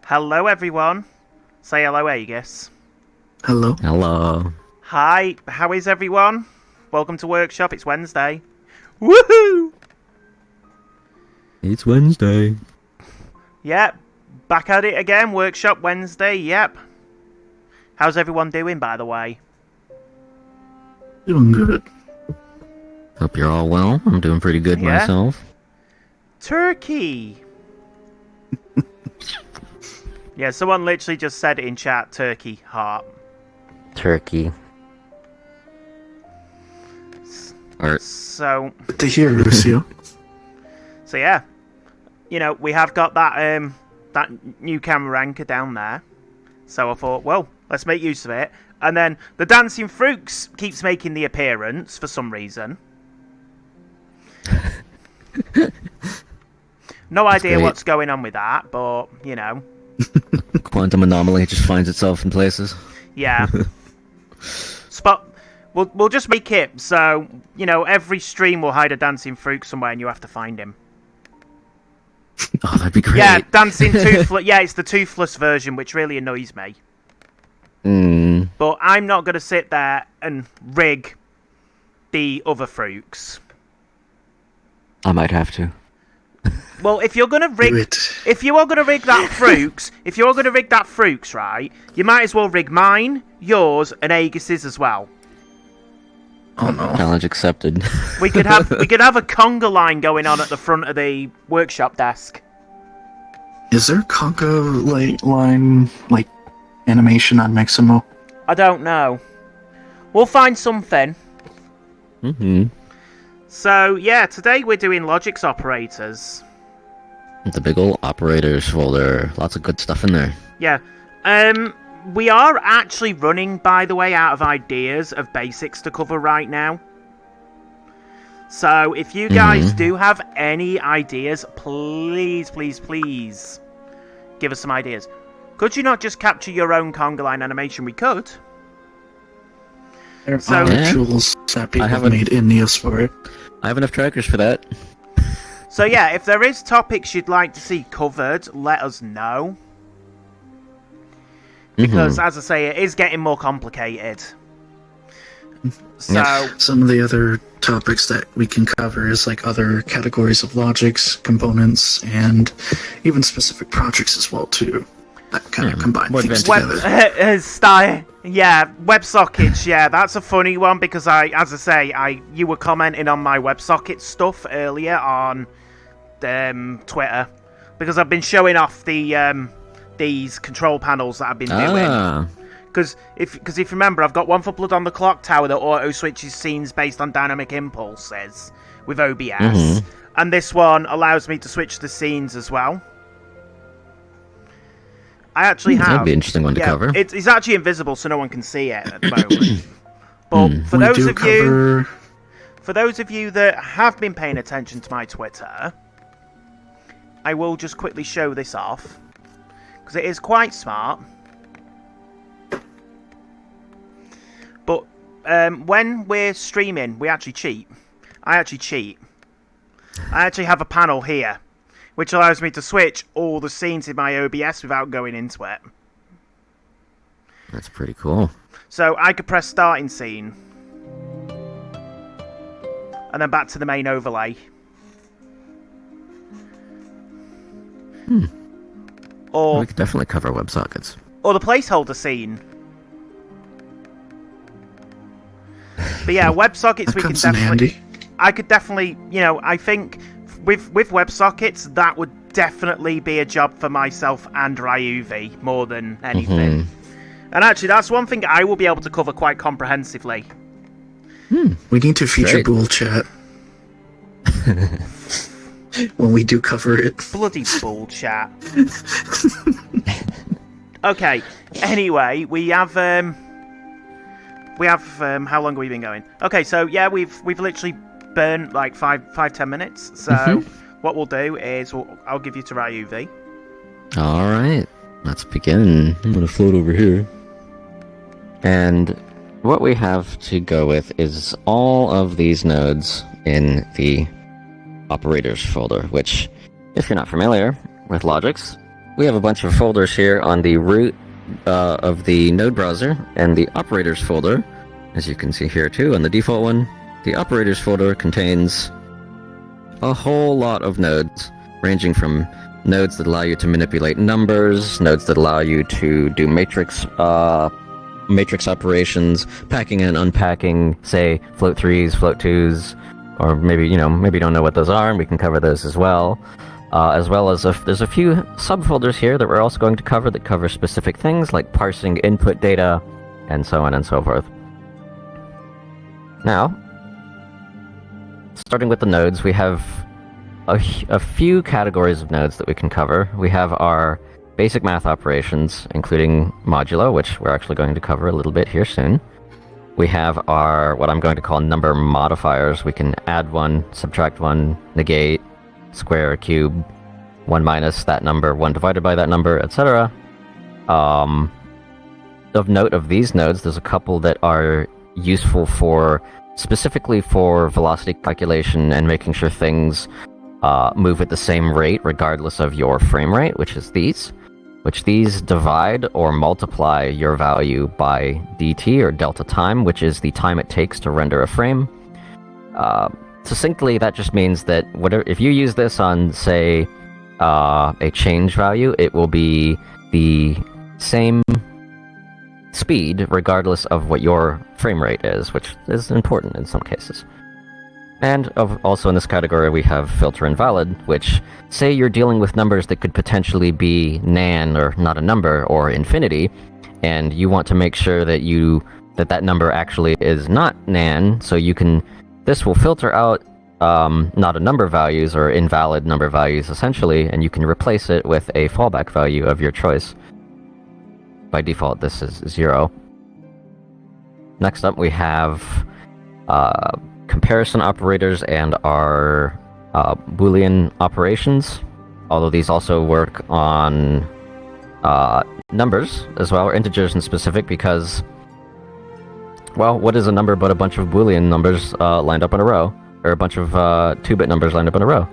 Hello, everyone. Say hello, Aegis. Hello. Hello. Hi, how is everyone? Welcome to Workshop. It's Wednesday. Woohoo! It's Wednesday. Yep, back at it again. Workshop Wednesday. Yep. How's everyone doing, by the way? Doing good. Hope you're all well. I'm doing pretty good Yeah. myself. Turkey. Yeah, someone literally just said in chat, turkey heart. Turkey. Or So Good to hear, Lucio. So yeah, you know, we have got that that new camera anchor down there. So I thought, well, let's make use of it. And then the Dancing Fruits keeps making the appearance for some reason. No idea great. what's going on with that, but you know, quantum anomaly just finds itself in places. yeah. Spot. We'll just make it so you know every stream will hide a Dancing Fruit somewhere, and you have to find him. Oh, that'd be great. Yeah, Dancing Toothless. Yeah, it's the Toothless version, which really annoys me. But I'm not going to sit there and rig the other fruits. I might have to. Well, if you're going to rig, Do it. if you are going to rig that fruits, if you're going to rig that fruits, right, you might as well rig mine, yours, and Aegis's as well. Oh no. Challenge accepted. We could have a conga line going on at the front of the workshop desk. Is there conga line animation on Mixamo? I don't know. We'll find something. So yeah, today we're doing logics operators. The big ol' operators folder. Lots of good stuff in there. Yeah. We are actually running, by the way, out of ideas of basics to cover right now. So if you guys do have any ideas, please, please, please give us some ideas. Could you not just capture your own conga line animation? We could. There So- are Yeah. tools that people haven't- made in Neos for it. I have enough trackers for that. So yeah, if there is topics you'd like to see covered, let us know. Because, as I say, it is getting more complicated. So, Some of the other topics that we can cover is like other categories of logics, components, and even specific projects as well too. That kind of combine more things advanced. together. yeah, WebSockets, yeah, that's a funny one because you were commenting on my WebSocket stuff earlier on Twitter because I've been showing off the these control panels that I've been doing. Because if you remember, I've got one for Blood on the Clock Tower that auto switches scenes based on dynamic impulses with OBS, and this one allows me to switch the scenes as well. I actually have. That'd be an interesting one to cover. It's actually invisible, so no one can see it at the moment. But for We those do of you, cover. for those of you that have been paying attention to my Twitter, I will just quickly show this off because it is quite smart. But when we're streaming, we actually cheat. I actually cheat. I actually have a panel here, which allows me to switch all the scenes in my OBS without going into it. That's pretty cool. So I could press starting scene, and then back to the main overlay. Or We could definitely cover WebSockets. the placeholder scene. But yeah, WebSockets That we can comes in definitely. handy. I could definitely, I think with WebSockets that would definitely be a job for myself and Ryuvi more than anything. And actually, that's one thing I will be able to cover quite comprehensively. We need to feature Great. Bool Chat when we do cover it. Bloody bull chat. Okay. Anyway, we have how long have we been going? Okay, so yeah, we've literally burned like 5-10 minutes. So what we'll do is I'll give you to Ryuvi. All right, let's begin. I'm gonna float over here. And what we have to go with is all of these nodes in the operators folder, which, if you're not familiar with logics, we have a bunch of folders here on the root of the node browser and the operators folder, as you can see here too on the default one. The operators folder contains a whole lot of nodes, ranging from nodes that allow you to manipulate numbers, nodes that allow you to do matrix operations, packing and unpacking, say, float 3s, float 2s, or maybe you don't know what those are, and we can cover those as well. As well as there's a few subfolders here that we're also going to cover that cover specific things like parsing input data, and so on and so forth. Now, starting with the nodes, we have a few categories of nodes that we can cover. We have our basic math operations, including modulo, which we're actually going to cover a little bit here soon. We have our, what I'm going to call number modifiers. We can add one, subtract one, negate, square, cube, 1 minus that number, 1 divided by that number, etc. Of note of these nodes, there's a couple that are useful specifically for velocity calculation and making sure things move at the same rate regardless of your frame rate, which these divide or multiply your value by dt, or delta time, which is the time it takes to render a frame. Succinctly, that just means that if you use this on, say, a change value, it will be the same speed regardless of what your frame rate is, which is important in some cases. And also in this category we have filter invalid, which, say you're dealing with numbers that could potentially be nan, or not a number, or infinity, and you want to make sure that that number actually is not nan, so this will filter out not a number values, or invalid number values essentially, and you can replace it with a fallback value of your choice. By default, this is 0. Next up, we have comparison operators and our Boolean operations, although these also work on numbers as well, or integers in specific, because, well, what is a number but a bunch of Boolean numbers lined up in a row, or a bunch of 2-bit numbers lined up in a row?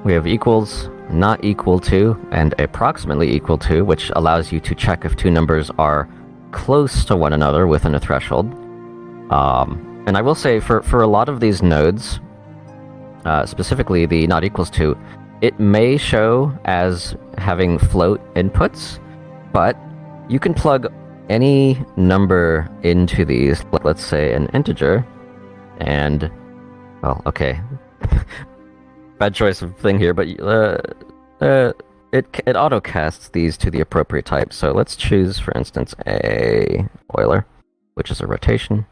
We have equals, not equal to, and approximately equal to, which allows you to check if two numbers are close to one another within a threshold. And I will say, for a lot of these nodes, specifically the not equals to, it may show as having float inputs, but you can plug any number into these, let's say an integer, and, well, okay, bad choice of thing here, but it auto-casts these to the appropriate type. So let's choose, for instance, a Euler, which is a rotation.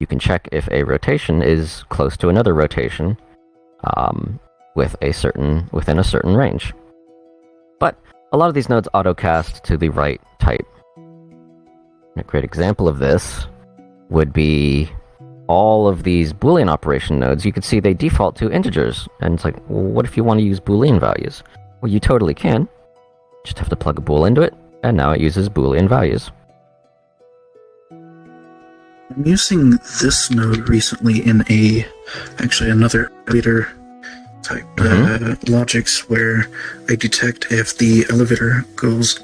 You can check if a rotation is close to another rotation within a certain range. But a lot of these nodes autocast to the right type. A great example of this would be all of these Boolean operation nodes. You can see they default to integers, and it's like, well, what if you want to use Boolean values? Well, you totally can. Just have to plug a bool into it, and now it uses Boolean values. I'm using this node recently in another elevator type logics, where I detect if the elevator goes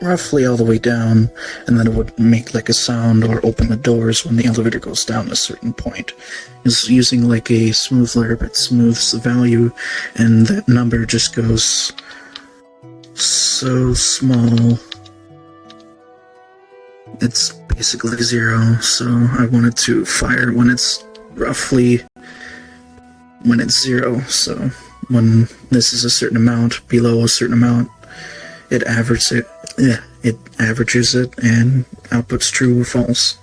roughly all the way down, and then it would make like a sound or open the doors when the elevator goes down a certain point. It's using like a smoothler, but smooths the value, and that number just goes so small. It's basically 0, so I wanted to fire when it's 0, so when this is a certain amount, below a certain amount, it averages it and outputs true or false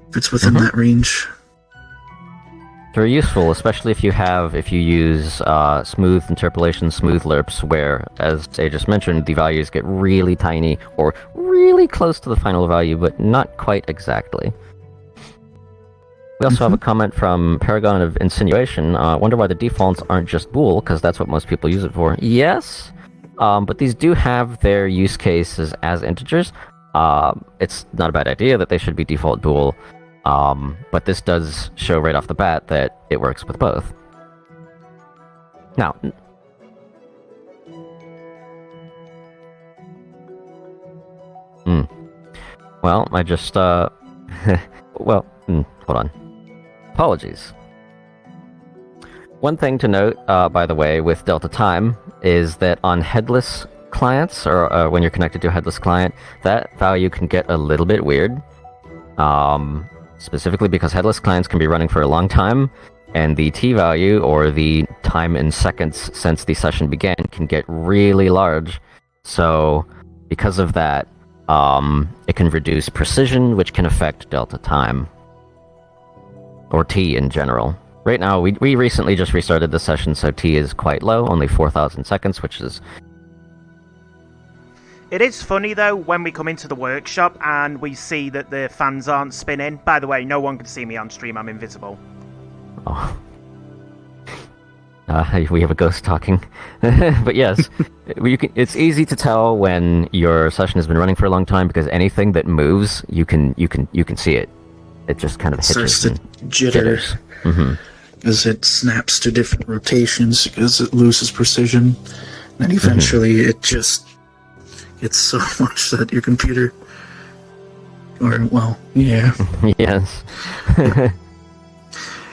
if it's within that range. Very useful, especially if you use smooth interpolation, smooth lerps, where, as I just mentioned, the values get really tiny or really close to the final value, but not quite exactly. We also have a comment from Paragon of Insinuation. Wonder why the defaults aren't just bool, because that's what most people use it for. Yes, but these do have their use cases as integers. It's not a bad idea that they should be default bool, but this does show right off the bat that it works with both. Now, Well, I just, well, hold on. Apologies. One thing to note, by the way, with Delta Time is that on headless clients, or when you're connected to a headless client, that value can get a little bit weird. Specifically because headless clients can be running for a long time, and the T value, or the time in seconds since the session began, can get really large. So, because of that, it can reduce precision, which can affect Delta Time. Or T in general. Right now, we recently just restarted the session, so T is quite low, only 4,000 seconds, which is... It is funny, though, when we come into the workshop and we see that the fans aren't spinning. By the way, no one can see me on stream, I'm invisible. Oh. We have a ghost talking. But yes, it's easy to tell when your session has been running for a long time, because anything that moves, you can see it. It just kind of starts hitches. to jitter. As it snaps to different rotations, because it loses precision. And eventually it just... It's so much that your computer, or, well, yeah. Yes.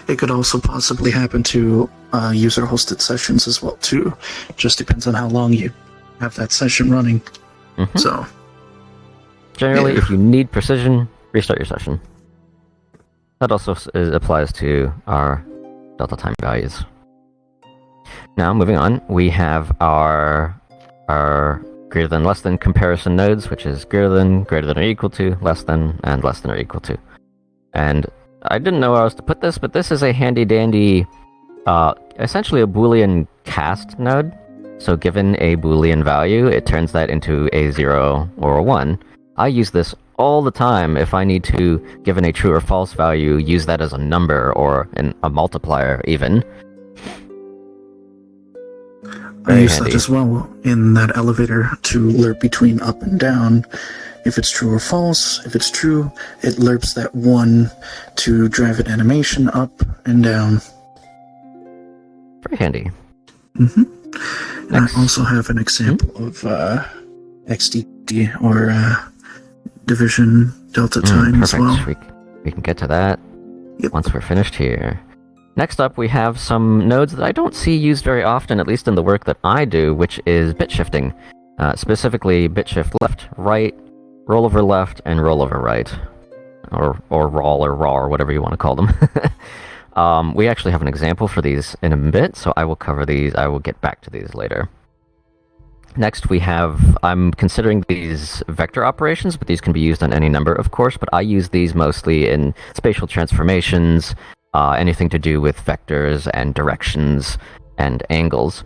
It could also possibly happen to user-hosted sessions as well, too. Just depends on how long you have that session running. So, generally, yeah. if you need precision, restart your session. That also applies to our Delta Time values. Now, moving on, we have our greater than, less than comparison nodes, which is greater than or equal to, less than, and less than or equal to. And I didn't know where else to put this, but this is a handy-dandy, essentially a Boolean cast node. So given a Boolean value, it turns that into a 0 or a 1. I use this all the time if I need to, given a true or false value, use that as a number or a multiplier even. I use that as well in that elevator to lerp between up and down. If it's true or false, if it's true, it lerps that 1 to drive an animation up and down. Very handy. And I also have an example of XDD, or division delta time as well. We can get to that Yep. once we're finished here. Next up, we have some nodes that I don't see used very often, at least in the work that I do, which is bit shifting. Specifically, bit shift left, right, rollover left, and rollover right. Or roll or raw, or whatever you want to call them. We actually have an example for these in a bit, so I will cover these. I will get back to these later. Next, we have, I'm considering these vector operations, but these can be used on any number, of course, but I use these mostly in spatial transformations, anything to do with vectors and directions and angles.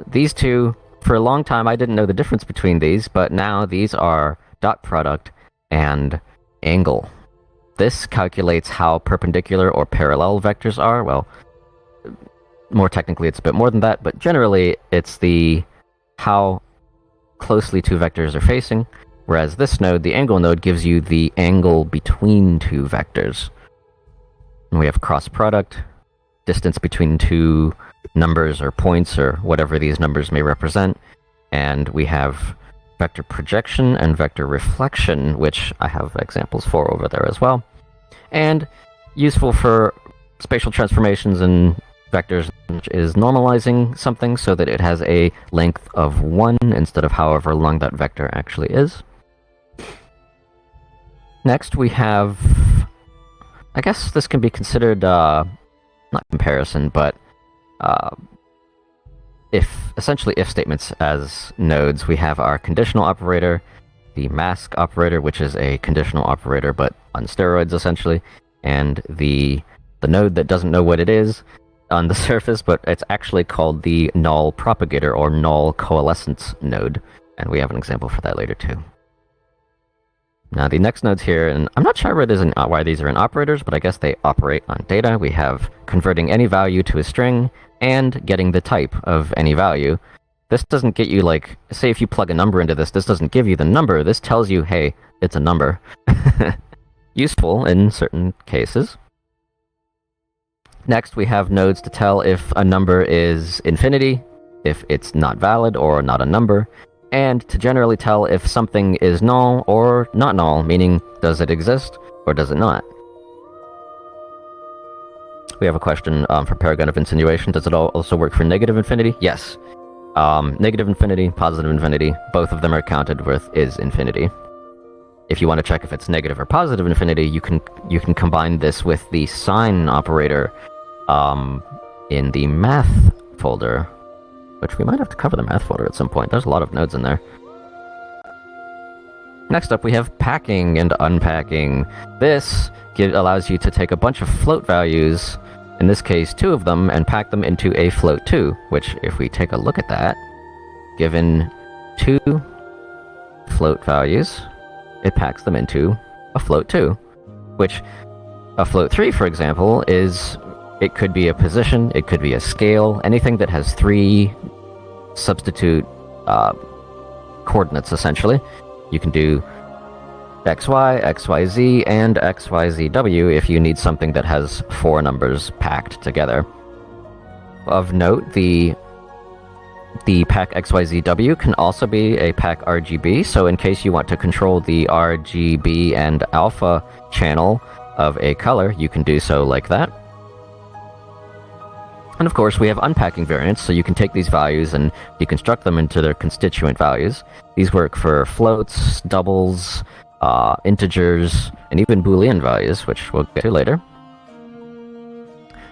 These two, for a long time, I didn't know the difference between these, but now these are dot product and angle. This calculates how perpendicular or parallel vectors are. Well, more technically, it's a bit more than that, but generally, it's the how closely two vectors are facing, whereas this node, the angle node, gives you the angle between two vectors. And we have cross product, distance between two numbers or points or whatever these numbers may represent, and we have vector projection and vector reflection, which I have examples for over there as well. And useful for spatial transformations and vectors, which is normalizing something so that it has a length of 1 instead of however long that vector actually is. Next we have, I guess this can be considered, not comparison, but essentially if statements as nodes. We have our conditional operator, the mask operator, which is a conditional operator but on steroids essentially, and the node that doesn't know what it is on the surface, but it's actually called the null propagator or null coalescence node, and we have an example for that later too. Now the next nodes here, and I'm not sure why these are in operators, but I guess they operate on data. We have converting any value to a string and getting the type of any value. This doesn't get you, like, say if you plug a number into this doesn't give you the number. This tells you, hey, it's a number. Useful in certain cases. Next, we have nodes to tell if a number is infinity, if it's not valid or not a number, and to generally tell if something is null or not null, meaning does it exist or does it not. We have a question for Paragon of Insinuation. Does it also work for negative infinity? Yes. Negative infinity, positive infinity, both of them are counted with is infinity. If you want to check if it's negative or positive infinity, you can combine this with the sign operator in the math folder, which we might have to cover the math folder at some point. There's a lot of nodes in there. Next up, we have packing and unpacking. This allows you to take a bunch of float values, in this case 2 of them, and pack them into a float 2, which, if we take a look at that, given 2 float values, it packs them into a float 2, which a float 3, for example, it could be a position, it could be a scale, anything that has 3 substitute coordinates, essentially. You can do XY, XYZ, and XYZW if you need something that has 4 numbers packed together. Of note, the pack XYZW can also be a pack RGB, so in case you want to control the RGB and alpha channel of a color, you can do so like that. And of course, we have unpacking variants, so you can take these values and deconstruct them into their constituent values. These work for floats, doubles, integers, and even Boolean values, which we'll get to later.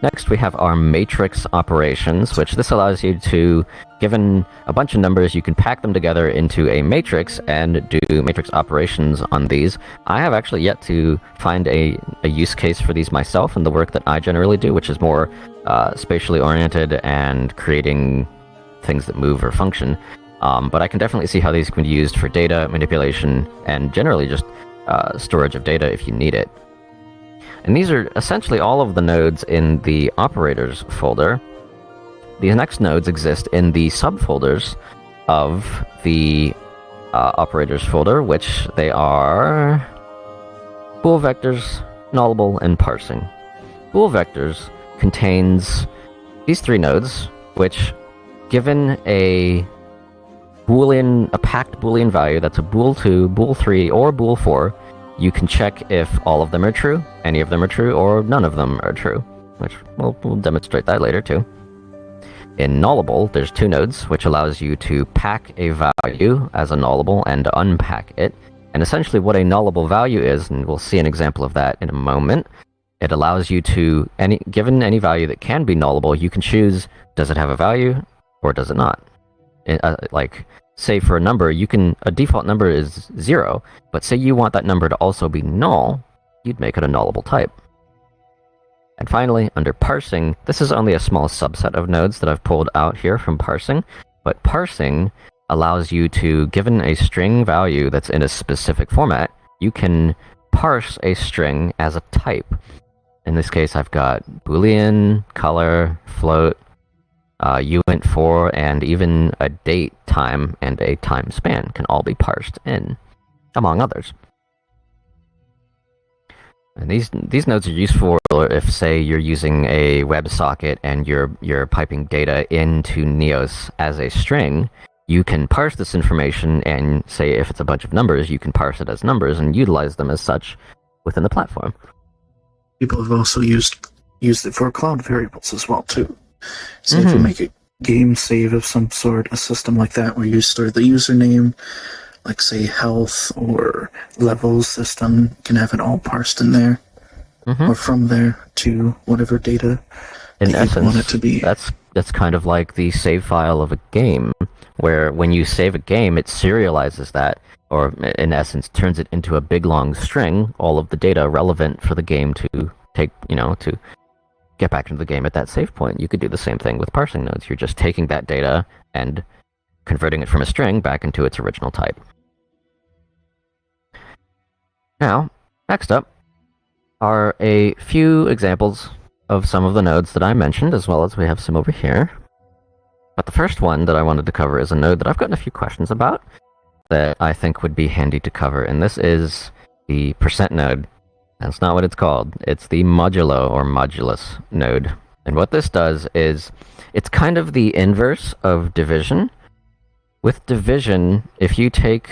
Next, we have our matrix operations, which this allows you to, given a bunch of numbers, you can pack them together into a matrix and do matrix operations on these. I have actually yet to find a use case for these myself in the work that I generally do, which is more spatially oriented and creating things that move or function. But I can definitely see how these can be used for data manipulation and generally just storage of data if you need it. And these are essentially all of the nodes in the operators folder. These next nodes exist in the subfolders of the operators folder, which they are bool vectors, nullable, and parsing. Bool vectors contains these 3 nodes, which, given a packed Boolean value that's a bool 2, bool 3, or bool 4, you can check if all of them are true, any of them are true, or none of them are true, which we'll demonstrate that later too. In nullable, there's 2 nodes, which allows you to pack a value as a nullable and unpack it. And essentially what a nullable value is, and we'll see an example of that in a moment, it allows you to, given any value that can be nullable, you can choose, does it have a value, or does it not? Like, say for a number, a default number is 0, but say you want that number to also be null, you'd make it a nullable type. And finally, under parsing, this is only a small subset of nodes that I've pulled out here from parsing, but parsing allows you to, given a string value that's in a specific format, you can parse a string as a type. In this case, I've got Boolean, color, float, uint4, and even a date, time, and a time span can all be parsed in, among others. And these nodes are useful if, say, you're using a WebSocket and you're piping data into Neos as a string. You can parse this information, and say if it's a bunch of numbers, you can parse it as numbers and utilize them as such within the platform. People have also used it for cloud variables as well too. So if you make a game save of some sort, a system like that, where you store the username, like say health or levels system, you can have it all parsed in there, or from there to whatever data in that you want it essence, to be. that's kind of like the save file of a game, where when you save a game, it serializes that, or in essence turns it into a big long string, all of the data relevant for the game to take, to get back into the game at that save point. You could do the same thing with parsing nodes. You're just taking that data and converting it from a string back into its original type. Now, next up are a few examples of some of the nodes that I mentioned, as well as we have some over here. But the first one that I wanted to cover is a node that I've gotten a few questions about that I think would be handy to cover, and this is the % node. That's not what it's called. It's the modulo or modulus node. And what this does is, it's kind of the inverse of division, With division, if you take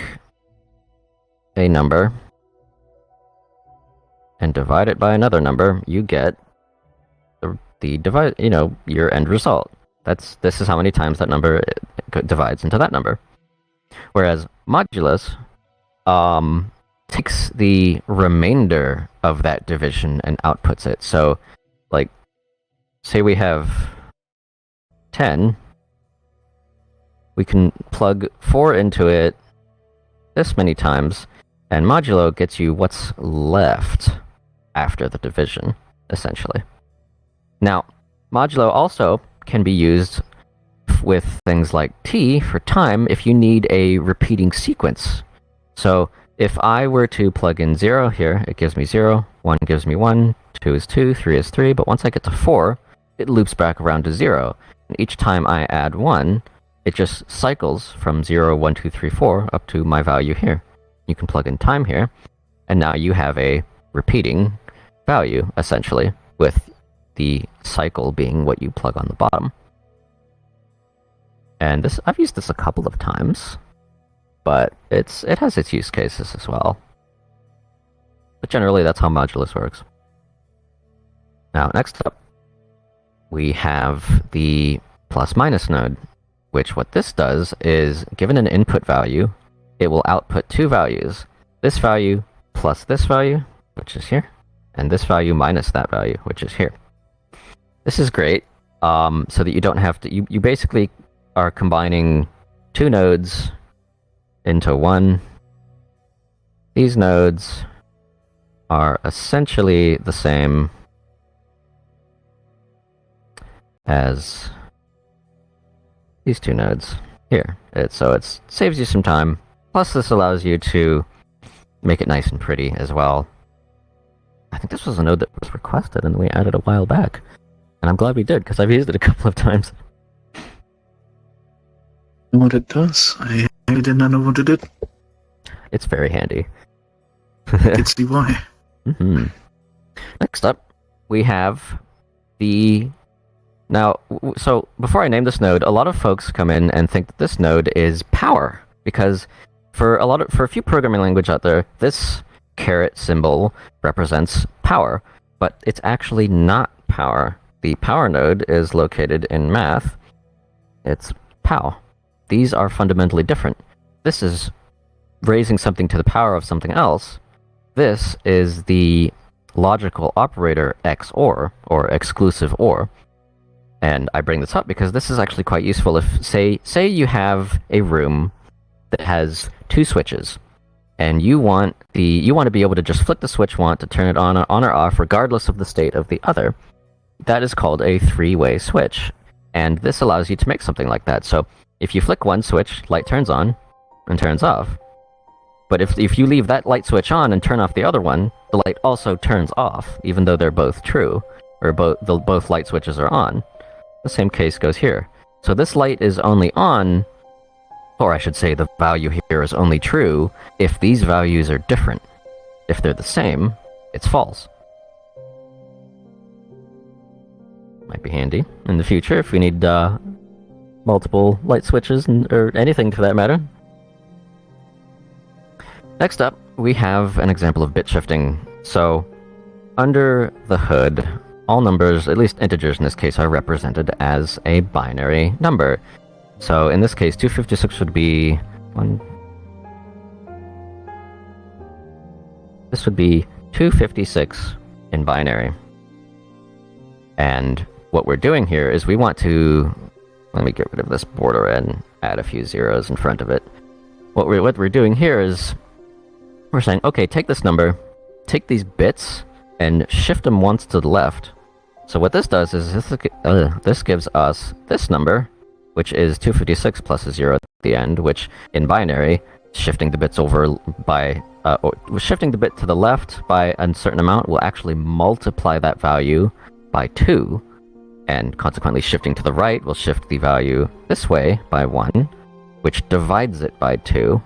a number and divide it by another number, you get the divide, your end result. This is how many times that number divides into that number. Whereas modulus takes the remainder of that division and outputs it. So, like, say we have 10, we can plug 4 into it this many times, and modulo gets you what's left after the division, essentially. Now, modulo also can be used with things like t for time if you need a repeating sequence. So if I were to plug in 0 here, it gives me 0, 1 gives me 1, 2 is 2, 3 is 3, but once I get to 4, it loops back around to 0. And each time I add 1, it just cycles from 0, 1, 2, 3, 4 up to my value here. You can plug in time here, and now you have a repeating value, essentially, with the cycle being what you plug on the bottom. And this, I've used this a couple of times, but it has its use cases as well. But generally, that's how modulus works. Now, next up, we have the plus-minus node, which what this does is, given an input value, it will output two values. This value plus this value, which is here, and this value minus that value, which is here. This is great, so that you don't have to... You basically are combining two nodes into one. These nodes are essentially the same as these two nodes here. So it saves you some time. Plus, this allows you to make it nice and pretty as well. I think this was a node that was requested and we added a while back. And I'm glad we did, because I've used it a couple of times. What it does? I did not know what it did. It's very handy. I can see why. Mm-hmm. Next up, we have the... Now, so before I name this node, a lot of folks come in and think that this node is power, because for a few programming languages out there, this caret symbol represents power, but it's actually not power. The power node is located in math. It's pow. These are fundamentally different. This is raising something to the power of something else. This is the logical operator XOR, or exclusive OR. And I bring this up because this is actually quite useful if, say you have a room that has two switches, and you want to be able to just flick the switch once to turn it on or off regardless of the state of the other. That is called a three-way switch, and this allows you to make something like that. So if you flick one switch, light turns on and turns off. But if you leave that light switch on and turn off the other one, the light also turns off, even though they're both true, or both light switches are on. The same case goes here. So this light is only on, or I should say the value here is only true, if these values are different. If they're the same, it's false. Might be handy in the future if we need multiple light switches, or anything for that matter. Next up, we have an example of bit shifting. So, under the hood, all numbers, at least integers in this case, are represented as a binary number. So in this case, 256 would be 1. This would be 256 in binary. And what we're doing here is we want to... Let me get rid of this border and add a few zeros in front of it. What we're doing here is we're saying, okay, take this number, take these bits, and shift them once to the left. So what this does is this gives us this number, which is 256 plus a 0 at the end, which in binary, shifting the bits over by... shifting the bit to the left by a certain amount will actually multiply that value by 2, and consequently shifting to the right will shift the value this way by 1, which divides it by 2.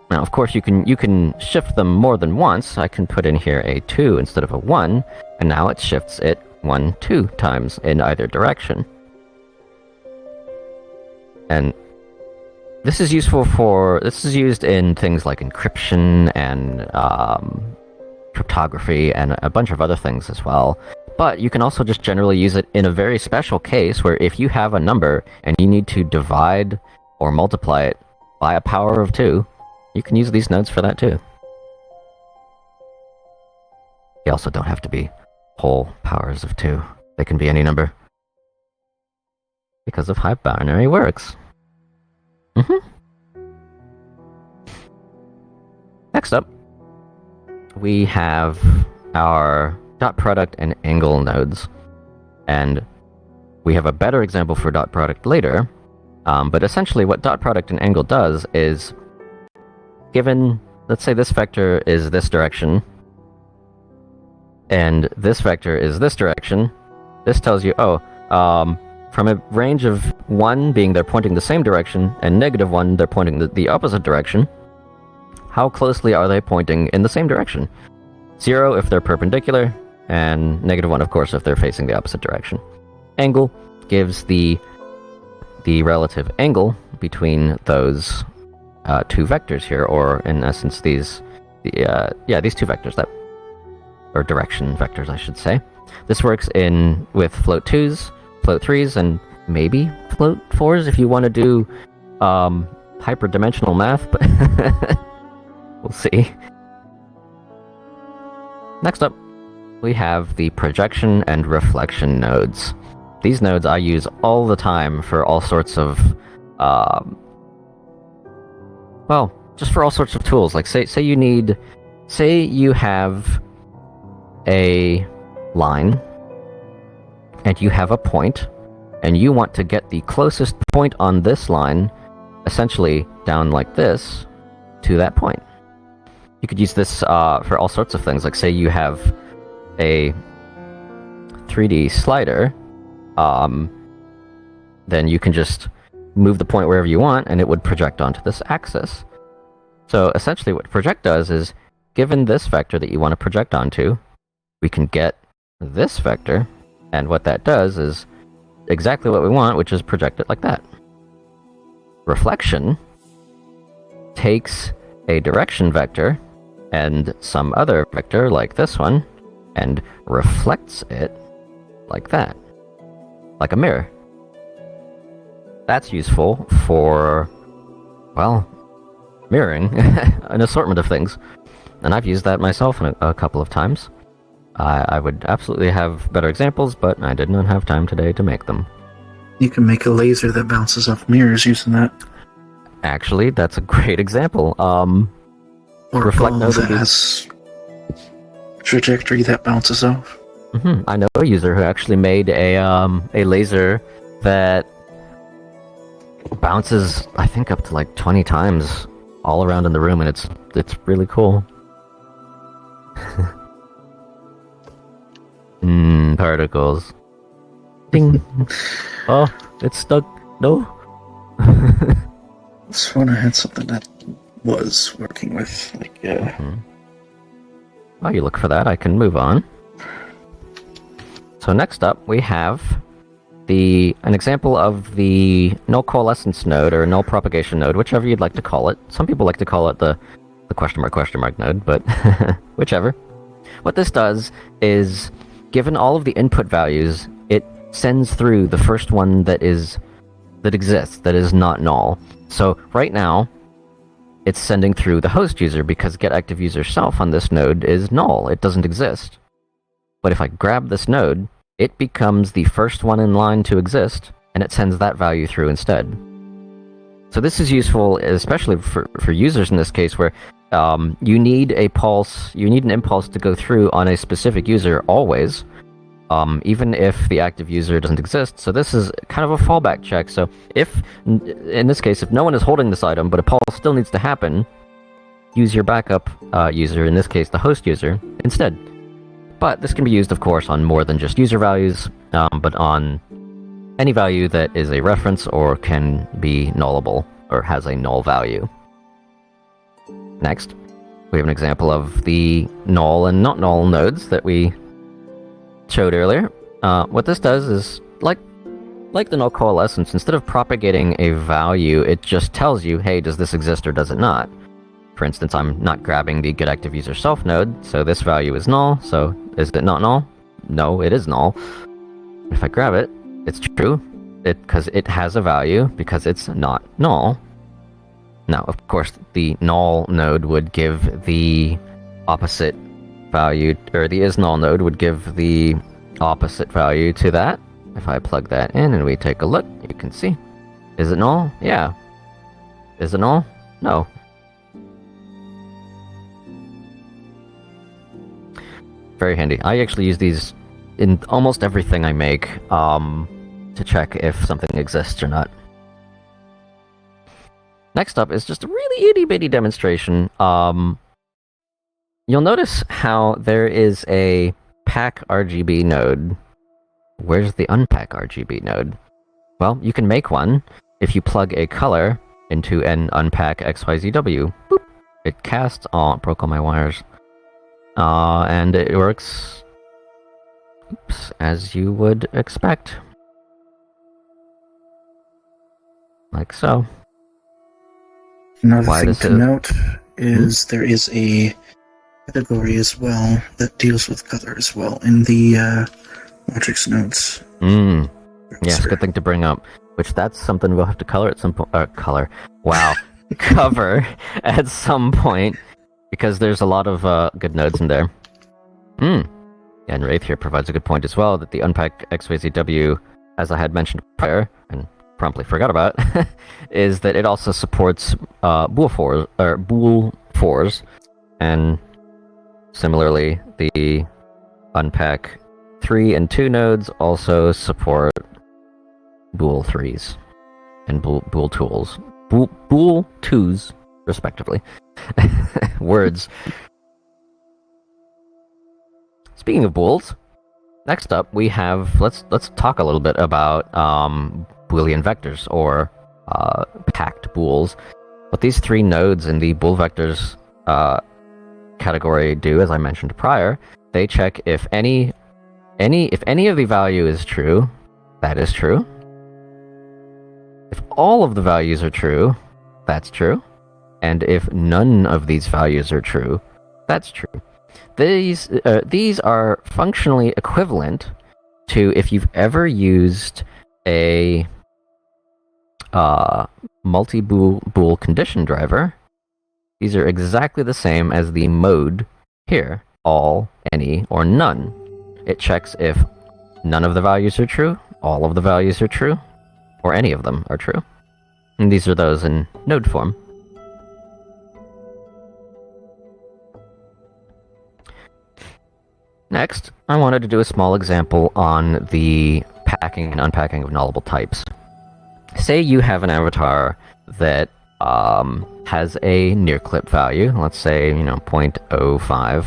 Now, of course, you can shift them more than once. I can put in here a 2 instead of a 1, and now it shifts it 1, 2 times in either direction. And This is used in things like encryption and cryptography and a bunch of other things as well. But you can also just generally use it in a very special case where if you have a number and you need to divide or multiply it by a power of 2, you can use these nodes for that too. They also don't have to be whole powers of 2. They can be any number. Because of how binary works. Next up, we have our dot product and angle nodes. And we have a better example for dot product later. But essentially what dot product and angle does is, given, let's say this vector is this direction, and this vector is this direction, this tells you, from a range of 1 being they're pointing the same direction, and -1 they're pointing the opposite direction, how closely are they pointing in the same direction? 0 if they're perpendicular, and -1 of course if they're facing the opposite direction. Angle gives the relative angle between those 2 vectors here, or in essence these two vectors, or direction vectors I should say. This works with float 2s, float 3s, and maybe float 4s if you want to do hyperdimensional math, but we'll see. Next up, we have the projection and reflection nodes. These nodes I use all the time for all sorts of, just for all sorts of tools. Like say you have a line, and you have a point, and you want to get the closest point on this line, essentially down like this, to that point. You could use this for all sorts of things. Like say you have a 3D slider, then you can just move the point wherever you want, and it would project onto this axis. So essentially what project does is, given this vector that you want to project onto, we can get this vector, and what that does is exactly what we want, which is project it like that. Reflection takes a direction vector and some other vector like this one and reflects it like that, like a mirror. That's useful for, well, mirroring an assortment of things, and I've used that myself a couple of times. I would absolutely have better examples, but I did not have time today to make them. You can make a laser that bounces off mirrors using that. Actually, that's a great example. Or reflect a ball that has trajectory that bounces off. I know a user who actually made a laser that bounces, I think, up to like 20 times all around in the room, and it's really cool. Particles. Ding. Oh, it's stuck. No. This one I had something that was working with, like, While you look for that, I can move on. So next up, we have an example of the null coalescence node, or null propagation node, whichever you'd like to call it. Some people like to call it the question mark node, but whichever. What this does is, given all of the input values, it sends through the first one that exists, that is not null. So right now, it's sending through the host user, because getActiveUserSelf on this node is null. It doesn't exist. But if I grab this node, it becomes the first one in line to exist, and it sends that value through instead. So this is useful, especially for users in this case, where you need an impulse to go through on a specific user always, even if the active user doesn't exist. So this is kind of a fallback check. So in this case, if no one is holding this item, but a pulse still needs to happen, use your backup user, in this case the host user, instead. But this can be used, of course, on more than just user values, but on any value that is a reference or can be nullable, or has a null value. Next, we have an example of the null and not null nodes that we showed earlier. What this does is, like like the null coalescence, instead of propagating a value, it just tells you, hey, does this exist or does it not? For instance, I'm not grabbing the getActiveUser self node, so this value is null, so is it not null? No, it is null. If I grab it, it's true, because it has a value, because it's not null. Now, of course, the null node would give the opposite value, or the is null node would give the opposite value to that. If I plug that in and we take a look, you can see. Is it null? Yeah. Is it null? No. Very handy. I actually use these in almost everything I make to check if something exists or not. Next up is just a really itty-bitty demonstration. You'll notice how there is a pack RGB node. Where's the unpack RGB node? Well, you can make one if you plug a color into an unpack XYZW. Boop. It casts. Oh, it broke all my wires. And it works as you would expect. Like so. Another thing to note is there is a category as well that deals with color as well in the Logix nodes. Yes, good thing to bring up. Which that's something we'll have to color at some point. Cover at some point, because there's a lot of good nodes in there. And Wraith here provides a good point as well, that the unpack XYZW, as I had mentioned prior, and promptly forgot about, is that it also supports bool fours, and similarly, the unpack 3 and 2 nodes also support bool 3s and bool tools. Bool 2s, respectively. Words. Speaking of bools, next up we have let's talk a little bit about Boolean vectors, or packed bools. What these 3 nodes in the bool vectors category do, as I mentioned prior, they check if any of the value is true, that is true. If all of the values are true, that's true. And if none of these values are true, that's true. These are functionally equivalent to if you've ever used a multi-bool condition driver. These are exactly the same as the mode here, all, any, or none. It checks if none of the values are true, all of the values are true, or any of them are true. And these are those in node form. Next, I wanted to do a small example on the packing and unpacking of nullable types. Say you have an avatar that has a near clip value, let's say, 0.05,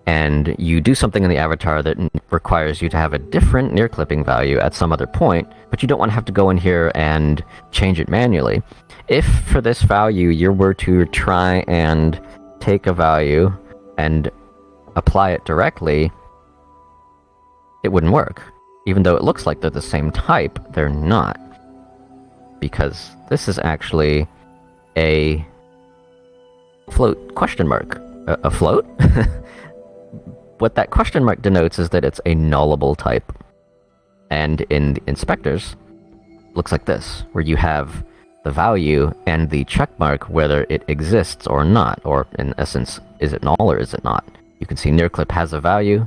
and you do something in the avatar that requires you to have a different near clipping value at some other point, but you don't want to have to go in here and change it manually. If for this value you were to try and take a value and apply it directly, it wouldn't work. Even though it looks like they're the same type, they're not. Because this is actually a float question mark. A float? What that question mark denotes is that it's a nullable type. And in the inspectors, looks like this, where you have the value and the check mark whether it exists or not, or in essence, is it null or is it not? You can see nearclip has a value,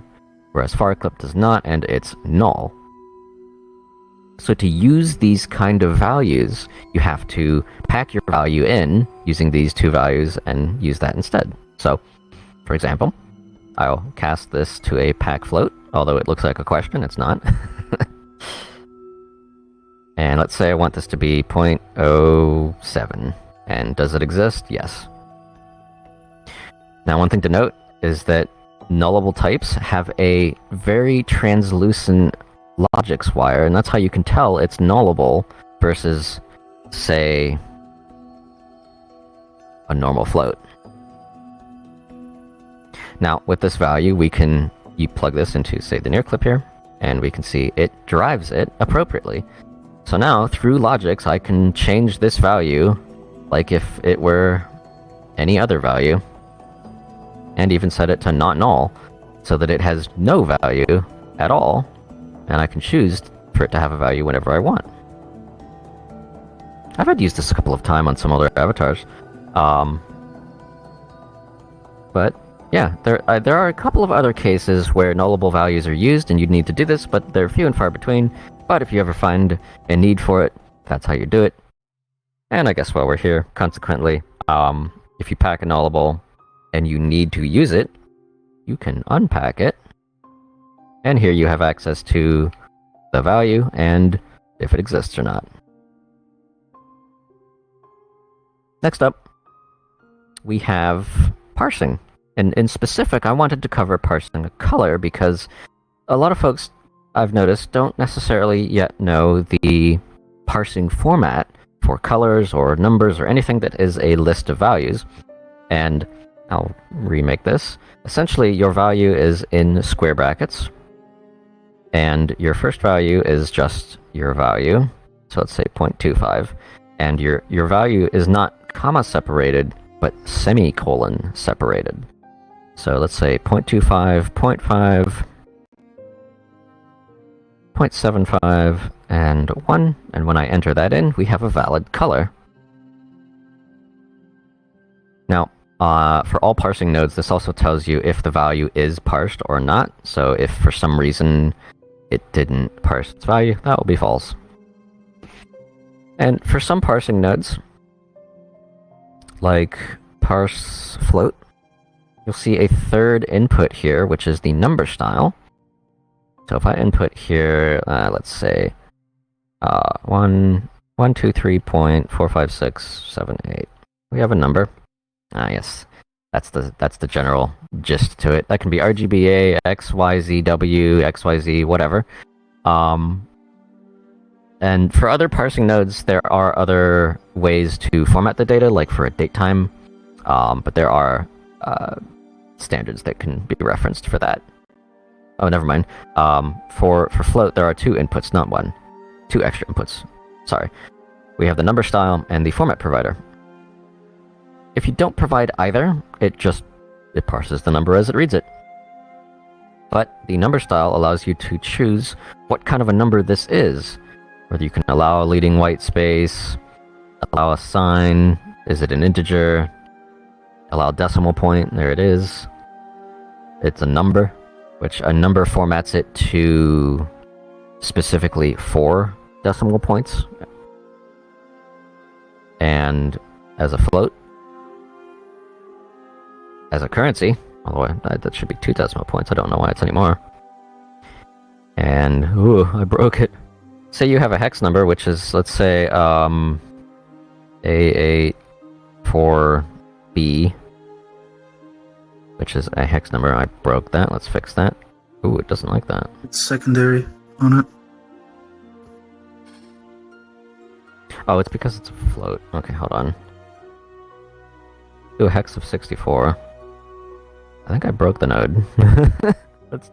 whereas farclip does not, and it's null. So to use these kind of values, you have to pack your value in using these 2 values and use that instead. So, for example, I'll cast this to a pack float, although it looks like a question, it's not. And let's say I want this to be 0.07. And does it exist? Yes. Now, one thing to note is that nullable types have a very translucent Logix wire, and that's how you can tell it's nullable versus, say, a normal float. Now, with this value, you plug this into, say, the near clip here, and we can see it derives it appropriately. So now, through Logix, I can change this value like if it were any other value, and even set it to not null, so that it has no value at all, and I can choose for it to have a value whenever I want. I've had used this a couple of times on some other avatars. But yeah, there are a couple of other cases where nullable values are used and you'd need to do this, but they're few and far between. But if you ever find a need for it, that's how you do it. And I guess while we're here, consequently, if you pack a nullable and you need to use it, you can unpack it. And here you have access to the value and if it exists or not. Next up, we have parsing. And in specific, I wanted to cover parsing a color because a lot of folks I've noticed don't necessarily yet know the parsing format for colors or numbers or anything that is a list of values. And I'll remake this. Essentially, your value is in square brackets, and your first value is just your value. So let's say 0.25, and your value is not comma separated, but semicolon separated. So let's say 0.25, 0.5, 0.75, and 1, and when I enter that in, we have a valid color. Now, for all parsing nodes, this also tells you if the value is parsed or not, so if for some reason it didn't parse its value, that will be false. And for some parsing nodes, like parse float, you'll see a third input here, which is the number style. So if I input here, let's say 123.45678, we have a number. Yes, that's the general gist to it. That can be RGBA, XYZW, XYZ, whatever. And for other parsing nodes, there are other ways to format the data, like for a datetime, but there are standards that can be referenced for that. Oh, never mind. For float, there are two inputs, not one. Two extra inputs. Sorry. We have the number style and the format provider. If you don't provide either, it parses the number as it reads it. But the number style allows you to choose what kind of a number this is. Whether you can allow a leading white space, allow a sign, is it an integer, allow a decimal point, there it is. It's a number, which a number formats it to specifically 4 decimal points. And as a float, as a currency, although that should be 2 decimal points, I don't know why it's anymore. And, ooh, I broke it. Say you have a hex number, which is, let's say, A84B, which is a hex number. I broke that. Let's fix that. Ooh, it doesn't like that. It's secondary on it. Oh, it's because it's a float. Okay, hold on. Do a hex of 64. I think I broke the node. Let's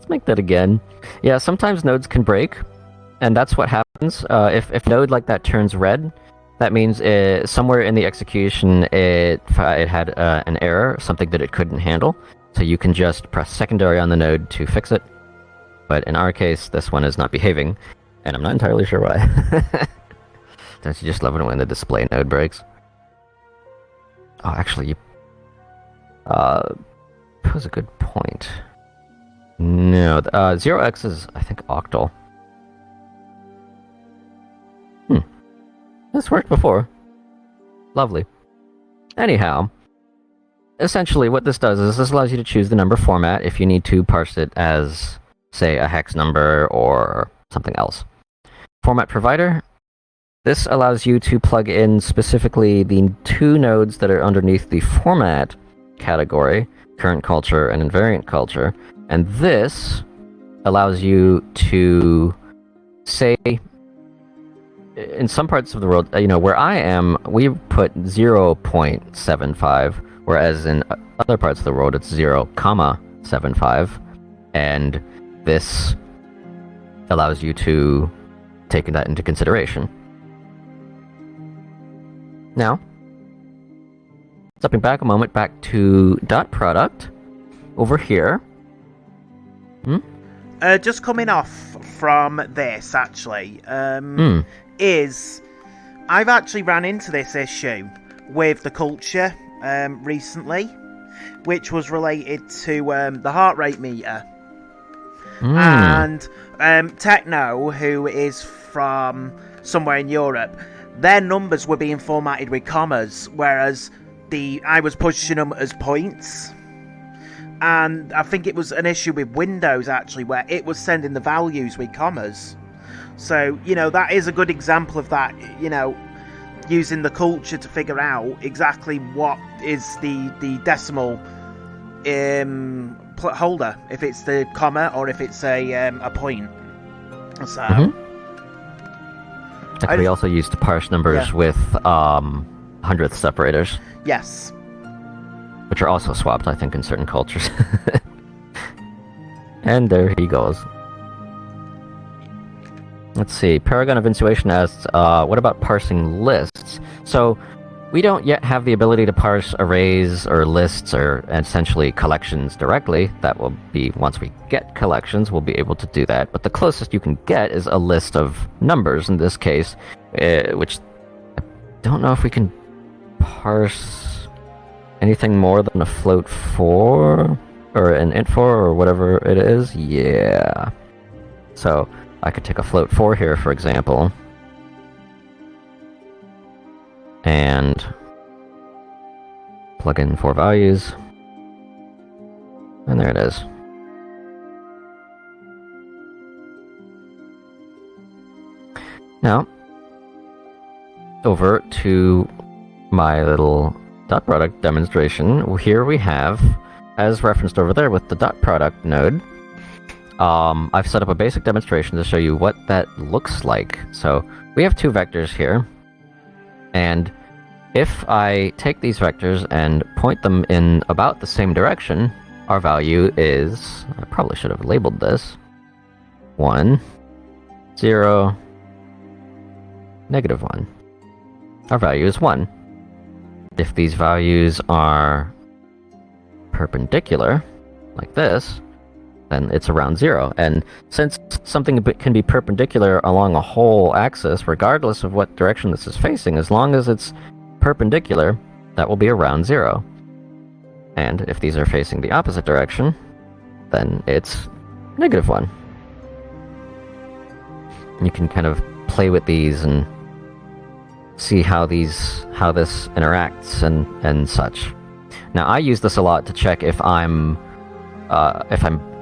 make that again. Yeah, sometimes nodes can break. And that's what happens. If node like that turns red, that means somewhere in the execution it had an error, something that it couldn't handle. So you can just press secondary on the node to fix it. But in our case, this one is not behaving, and I'm not entirely sure why. Don't you just love it when the display node breaks? Oh, actually, you pose a good point. No, 0x is, I think, octal. This worked before. Lovely. Anyhow, essentially what this does is this allows you to choose the number format if you need to parse it as, say, a hex number or something else. Format provider. This allows you to plug in specifically the 2 nodes that are underneath the format category, current culture and invariant culture, and this allows you to say, in some parts of the world, where I am, we put 0.75, whereas in other parts of the world it's 0.75, and this allows you to take that into consideration. Now, stepping back a moment, back to dot product over here. Just coming off from this, actually, is I've actually ran into this issue with the culture recently, which was related to the heart rate meter. And Techno, who is from somewhere in Europe, their numbers were being formatted with commas, whereas I was pushing them as points. And I think it was an issue with Windows, actually, where it was sending the values with commas. So, that is a good example of that, using the culture to figure out exactly what is the decimal holder, if it's the comma or if it's a point. So... we also used to parse numbers with hundredth separators. Yes. Which are also swapped, I think, in certain cultures. And there he goes. Let's see. Paragon of Intuition asks, what about parsing lists? So, we don't yet have the ability to parse arrays or lists or essentially collections directly. That will be, once we get collections, we'll be able to do that. But the closest you can get is a list of numbers, in this case, which I don't know if we can parse anything more than a float 4 or an int 4 or whatever it is. Yeah. So I could take a float 4 here, for example, and plug in 4 values, and there it is. Now, over to my little dot product demonstration. Here we have, as referenced over there with the dot product node, I've set up a basic demonstration to show you what that looks like. So we have 2 vectors here, and if I take these vectors and point them in about the same direction, our value is, I probably should have labeled this, 1, 0, -1. Our value is 1. If these values are perpendicular, like this, then it's around 0. And since something can be perpendicular along a whole axis, regardless of what direction this is facing, as long as it's perpendicular, that will be around 0. And if these are facing the opposite direction, then it's -1. You can kind of play with these and see how this interacts and such. Now, I use this a lot to check if I'm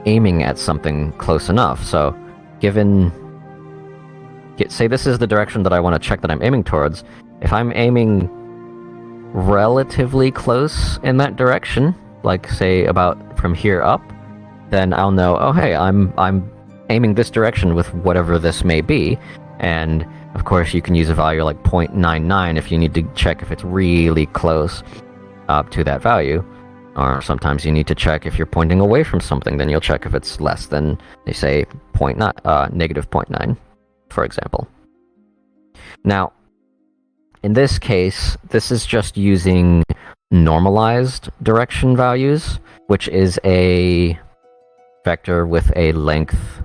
aiming at something close enough. So, say this is the direction that I want to check that I'm aiming towards. If I'm aiming relatively close in that direction, like say about from here up, then I'll know, oh hey, I'm aiming this direction with whatever this may be. And of course, you can use a value like 0.99 if you need to check if it's really close up to that value. Or sometimes you need to check if you're pointing away from something, then you'll check if it's less than, they say, -0.9, for example. Now, in this case, this is just using normalized direction values, which is a vector with a length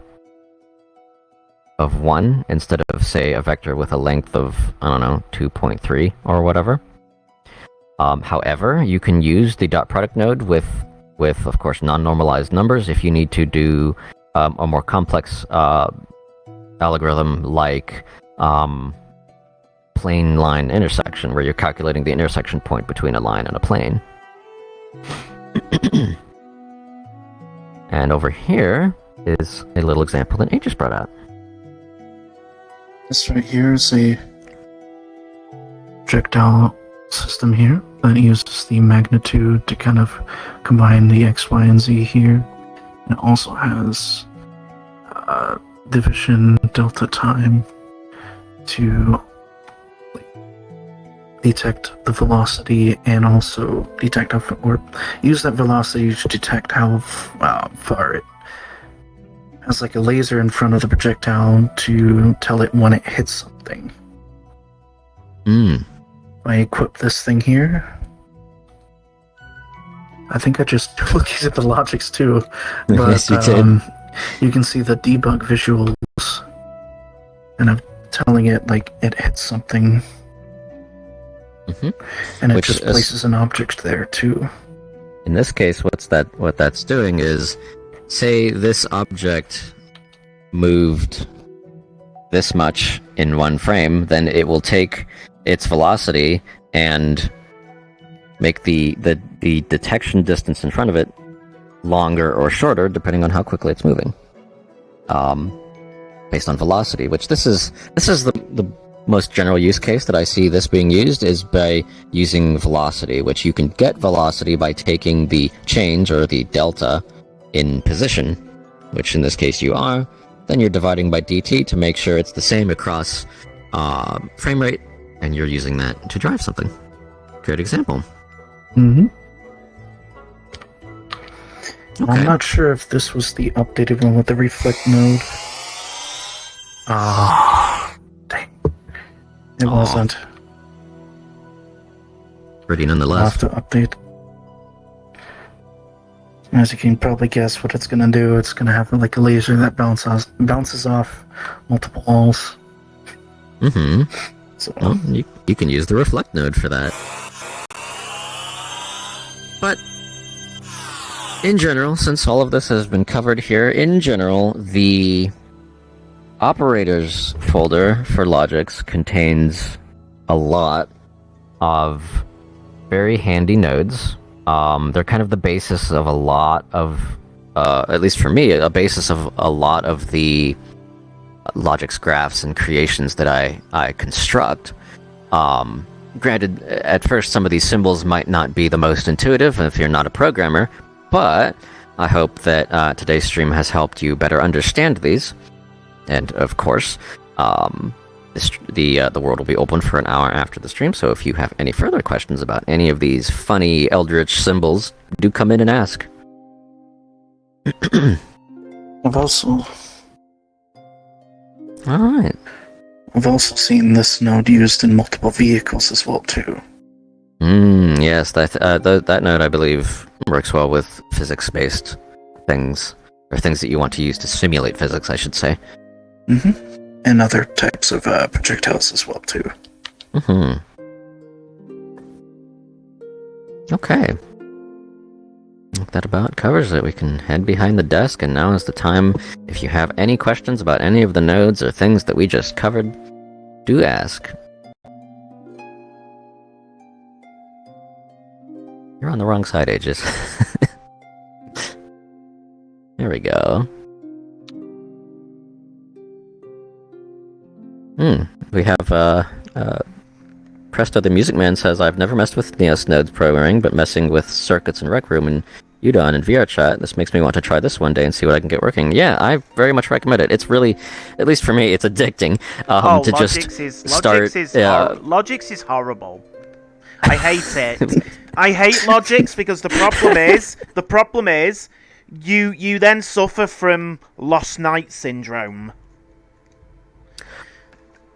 of 1 instead of, say, a vector with a length of, 2.3 or whatever. However, you can use the dot product node with of course, non-normalized numbers if you need to do a more complex algorithm like plane line intersection, where you're calculating the intersection point between a line and a plane. And over here is a little example that Nate just brought out. This right here is a projectile system here that uses the magnitude to kind of combine the X, Y, and Z here. It also has division delta time to detect the velocity and also detect or use that velocity to detect how far it has like a laser in front of the projectile to tell it when it hits something. I equip this thing here. I think I just looked at the logics too, but Yes, you did. you can see the debug visuals, and I'm telling it like it hits something, and it Which just is- places an object there too. In this case, what that's doing is, say this object moved this much in one frame, then it will take its velocity and make the detection distance in front of it longer or shorter, depending on how quickly it's moving. Based on velocity, which this is the most general use case that I see this being used is by using velocity, which you can get velocity by taking the change or the delta in position, which in this case you are. Then you're dividing by dt to make sure it's the same across frame rate, and you're using that to drive something. Good example. Mm-hmm. Okay. I'm not sure if this was the updated one with the reflect node. Dang. It wasn't. Pretty I'll nonetheless. have to update. As you can probably guess what it's gonna do, it's gonna have like a laser that bounces off multiple walls. So Well, you can use the reflect node for that. But in general, since all of this has been covered here, in general, the operators folder for Logix contains a lot of very handy nodes. They're kind of the basis of a lot of, at least for me, a basis of a lot of the Logix graphs and creations that I construct. Granted, at first some of these symbols might not be the most intuitive if you're not a programmer, but I hope that today's stream has helped you better understand these. And of course, the world will be open for an hour after the stream, so if you have any further questions about any of these funny eldritch symbols, do come in and ask. I've also Alright. seen this node used in multiple vehicles as well too. Yes, that node, I believe, works well with physics-based things, or things that you want to use to simulate physics, I should say. And other types of projectiles as well too. Okay. That about covers it. We can head behind the desk, and now is the time. If you have any questions about any of the nodes or things that we just covered, do ask. You're on the wrong side, Aegis. There we go. We have, Presto the Music Man says, I've never messed with NEOS nodes programming, but messing with circuits in Rec Room and Udon and VRChat, this makes me want to try this one day and see what I can get working. Yeah, I very much recommend it. It's really, at least for me, it's addicting to Logix is horrible. I hate it. I hate Logix because the problem is, you then suffer from Lost Night syndrome.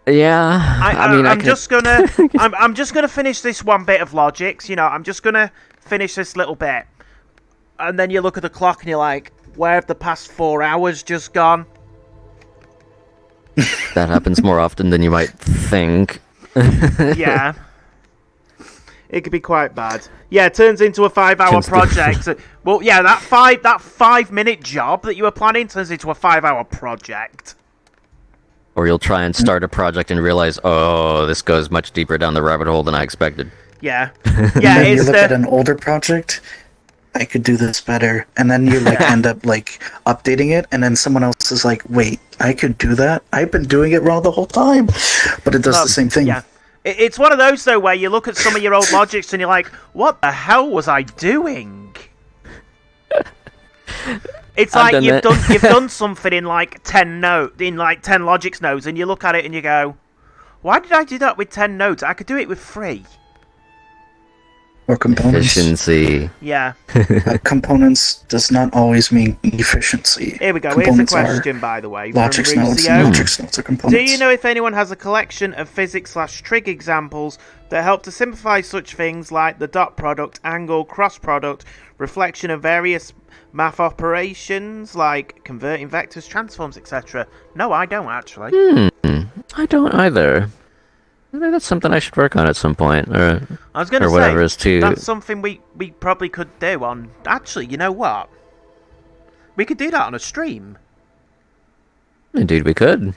Yeah, I'm just gonna finish this one bit of Logix. You know, I'm just gonna finish this little bit, and then you look at the clock and you're like, "Where have the past 4 hours just gone?" That happens more often than you might think. Yeah, it could be quite bad. Yeah, it turns into a 5-hour project. Well, yeah, that 5-minute job that you were planning turns into a 5-hour project. Or you'll try and start a project and realize, oh, this goes much deeper down the rabbit hole than I expected. Yeah, And then you look at an older project, I could do this better, and then you end up updating it, and then someone else is like, wait, I could do that? I've been doing it wrong the whole time, but it does the same thing. Yeah. It's one of those, though, where you look at some of your old Logix and you're like, what the hell was I doing? It's like you've done something in 10 Logix nodes, and you look at it and you go, why did I do that with 10 nodes? I could do it with 3. or components. Efficiency. Yeah. Components does not always mean efficiency. Here we go. Components Here's a are question, by the way, from Logic nodes. Rusio. Logic nodes are components. Do you know if anyone has a collection of physics/trig examples that help to simplify such things like the dot product, angle, cross product, reflection of various math operations like converting vectors, transforms, etc.? No, I don't actually. I don't either. Maybe that's something I should work on at some point, or I was going to or whatever is say, to. that's something we probably could do on... Actually, you know what? We could do that on a stream. Indeed, we could.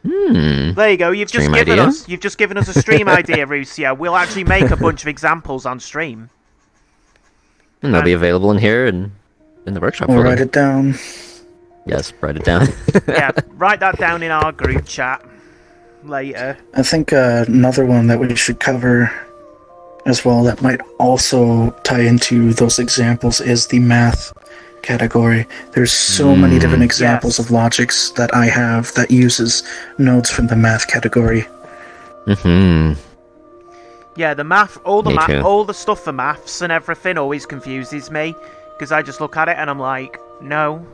There you go. You've Stream just given us a stream idea, Rusio. We'll actually make a bunch of examples on stream. And they'll be available in here and in the workshop. We'll folder. write it down. Yes, write it down. Yeah, write that down in our group chat later. I think another one that we should cover as well that might also tie into those examples is the math category. There's so many different examples yes. of logics that I have that uses nodes from the math category. Yeah, the math, all Me too. all the stuff for maths and everything always confuses me because I just look at it and I'm like, no.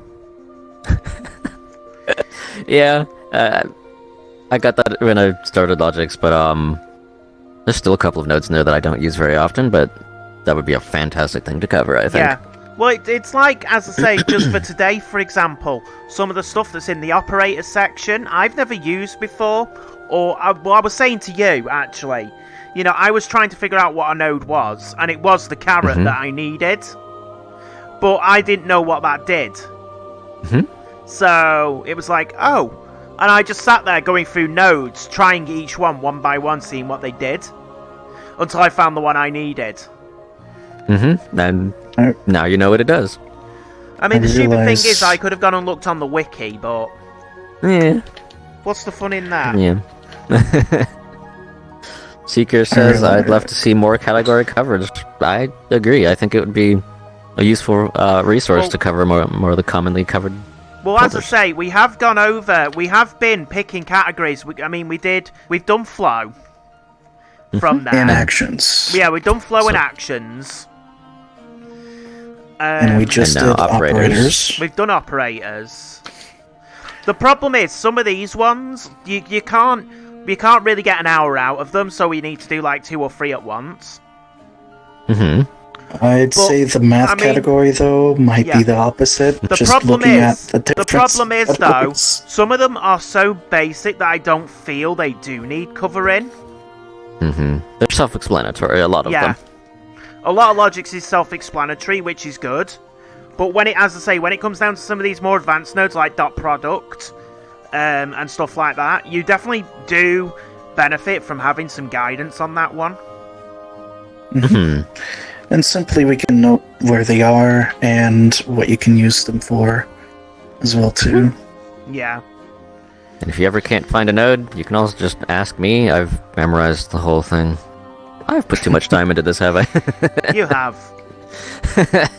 Yeah, I got that when I started Logix, but there's still a couple of nodes in there that I don't use very often, but that would be a fantastic thing to cover, I think. Yeah. Well, it's like, as I say, just for today, for example, some of the stuff that's in the operator section, I've never used before, or, I was saying to you, actually, you know, I was trying to figure out what a node was, and it was the carrot that I needed, but I didn't know what that did. So, it was like, oh, and I just sat there going through nodes, trying each one by one, seeing what they did, until I found the one I needed. And now you know what it does. I mean, I the stupid thing realise- is, I could have gone and looked on the wiki, but Yeah. what's the fun in that? Yeah. Seeker says, I'd love to see more category coverage. I agree. I think it would be a useful resource Well- to cover more of the commonly covered. Well, as I Published. say, we have gone over, we have been picking categories. We've done flow from there. And actions. Yeah, we've done flow and actions. And we just And now did operators. We've done operators. The problem is, some of these ones, you can't really get an hour out of them, so we need to do like 2 or 3 at once. I'd say the math I mean, category, though, might yeah. be the opposite. The just problem looking is, at the the difference. problem is of though, nodes. some of them are so basic that I don't feel they do need covering. They're self-explanatory, a lot of Yeah. them. A lot of logics is self-explanatory, which is good. But when it, as I say, when it comes down to some of these more advanced nodes like dot product and stuff like that, you definitely do benefit from having some guidance on that one. And simply we can note where they are and what you can use them for as well, too. Yeah. And if you ever can't find a node, you can also just ask me. I've memorized the whole thing. I've put too much time into this, have I? You have. I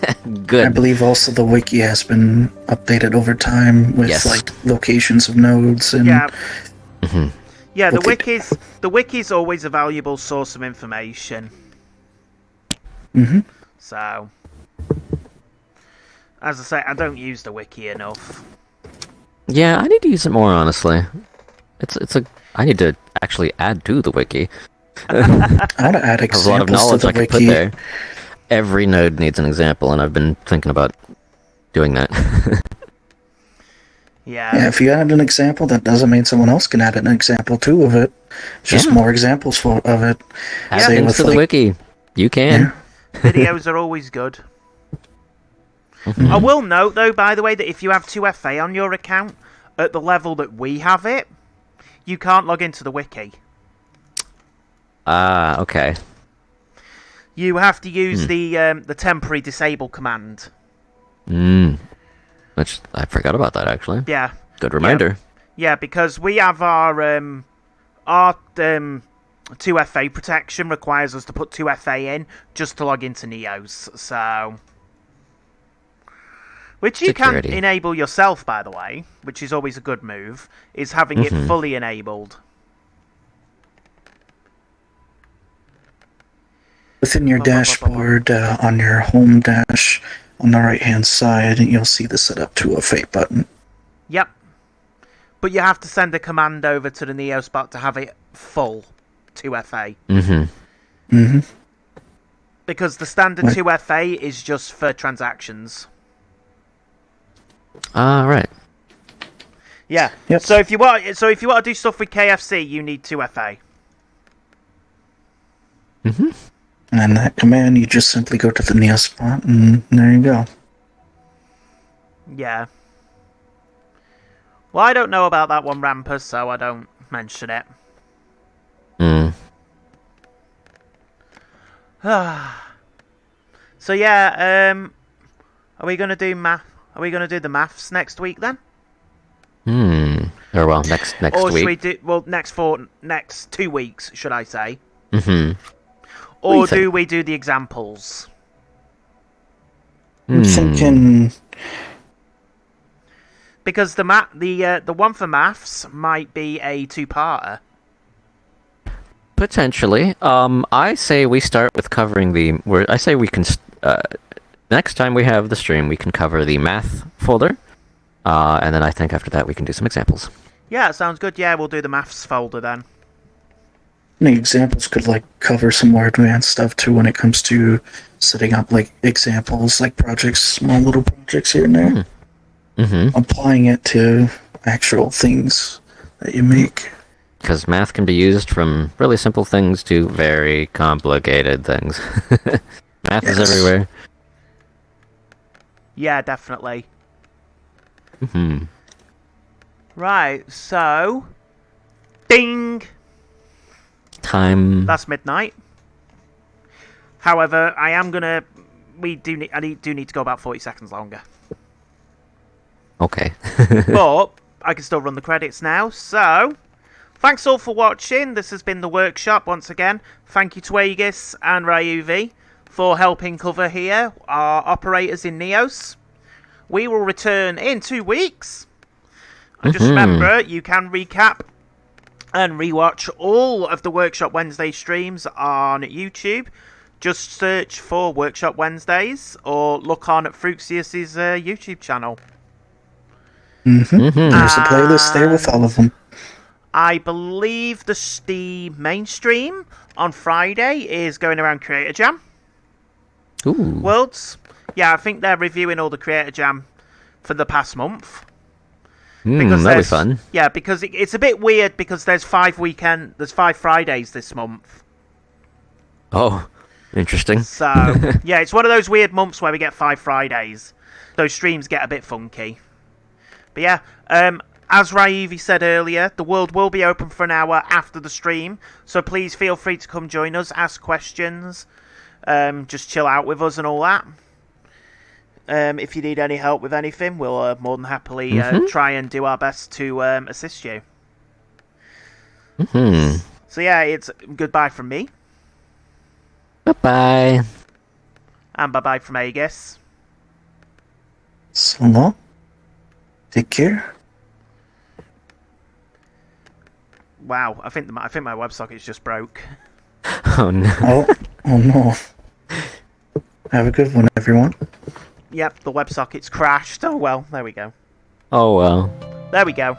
Good. believe also the wiki has been updated over time with Yes. like locations of nodes and Yeah. Yeah, the What they- wiki's always a valuable source of information. So, as I say, I don't use the wiki enough. Yeah, I need to use it more, honestly. I need to actually add to the wiki. how to add There's a lot of examples to knowledge the I could put wiki. there. Every node needs an example, and I've been thinking about doing that. Yeah, if you add an example, that doesn't mean someone else can add an example too of it. It's just Yeah. more examples of it. Add Say things with, to the like- wiki. You can. Videos are always good. I will note, though, by the way, that if you have 2FA on your account, at the level that we have it, you can't log into the wiki. Ah, okay. You have to use the temporary disable command. Which, I forgot about that, actually. Yeah. Good reminder. Yeah, because we have our 2FA protection requires us to put 2FA in just to log into Neos, so... Which you Security. can enable yourself, by the way, which is always a good move, is having it fully enabled. Within your dashboard, on your home dash, on the right-hand side, you'll see the set up to a fate button. Yep. But you have to send a command over to the Neospot to have it full 2FA. Because the standard 2FA is just for transactions. Right. Yeah. Yep. So if you want to do stuff with KFC, you need 2FA. And that command, you just simply go to the Neospot, and there you go. Yeah. Well, I don't know about that one, Rampus, so I don't mention it. So yeah, are we gonna do math? Are we gonna do the maths next week then? Or well, next Or week. should we do next 2 weeks, should I say? do Or you think? do we do the examples? I'm thinking... Because the one for maths might be a 2-parter. Potentially. I say we start with covering I say we can. Next time we have the stream, we can cover the math folder, and then I think after that we can do some examples. Yeah, sounds good. Yeah, we'll do the maths folder then. The examples could cover some more advanced stuff too when it comes to setting up examples, projects, small little projects here and there. Applying it to actual things that you make. Because math can be used from really simple things to very complicated things. Math is everywhere. Yeah, definitely. Right, so ding. Time. That's midnight. However, I do need to go about 40 seconds longer. Okay. But I can still run the credits now, so thanks all for watching. This has been the workshop once again. Thank you to Aegis and Ryuvi for helping cover here, our operators in Neos. We will return in 2 weeks. And just remember, you can recap and rewatch all of the Workshop Wednesday streams on YouTube. Just search for Workshop Wednesdays or look on at Fruxius's YouTube channel. There's a playlist there with all of them. I believe the mainstream on Friday is going around Creator Jam. Ooh. Worlds. Yeah, I think they're reviewing all the Creator Jam for the past month. That'll be fun. Yeah, because it's a bit weird because there's 5 Fridays this month. Oh, interesting. So, yeah, it's one of those weird months where we get 5 Fridays. Those streams get a bit funky. But yeah, as Ryuvi said earlier, the world will be open for an hour after the stream. So please feel free to come join us, ask questions, just chill out with us and all that. If you need any help with anything, we'll more than happily try and do our best to assist you. So yeah, it's goodbye from me. Bye-bye. And bye-bye from Aegis. So long. Take care. Wow, I think my WebSocket's just broke. Oh no. Oh no. Have a good one, everyone. Yep, the WebSocket's crashed. Oh well, there we go. Oh well. There we go.